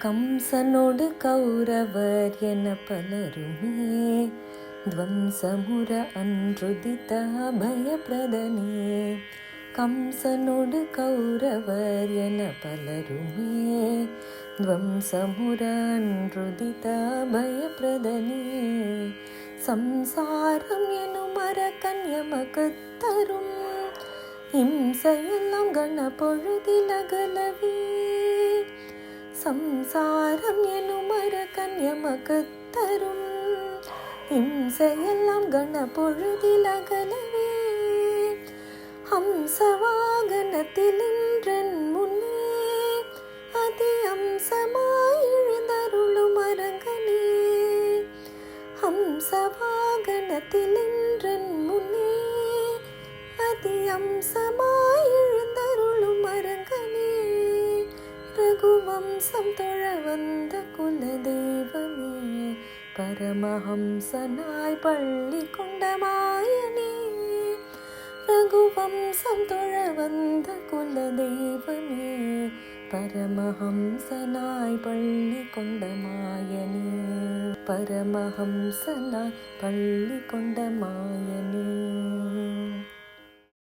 கம்சனோடு கௌரவர் என பலருமே த்வம்சமுற அன்றுதித்த அபயப்பிரதனே. கம்சனோடு கௌரவர் என பலருமே த்வம்சமுற அன்றுதித்த அபயப்பிரதனே. சம்சாரம் எனும் அரக்கன் எமக்குத் தரும் இம்சையெல்லாம் கண பொழுதிலகலவே. சம்சாரம் எனும் அரக்கன் எமக்குத் தரும் இம்சையெல்லாம் கண பொழுதிலகலவே. ஹம்சவாகனத்தில் இன்றன் முன்னே அதி அம்சமாய் எழுந்தருளும் அரங்கனே. ஹம்சவாகனத்தில் இன்றன் முன்னே அதி அம்சமாய் எழுந்தருளும் அரங்கனே. ரகுவம்சம் தொழ வந்த குலதெய்வமே பரமஹம்சனாய் பள்ளி கொண்ட மாயனே. ரகுவம்சம் தொழ வந்த குலதெய்வமே பரமஹம்சனாய் பள்ளி கொண்ட மாயனே. பரமஹம்சனாய் பள்ளி கொண்ட மாயனே.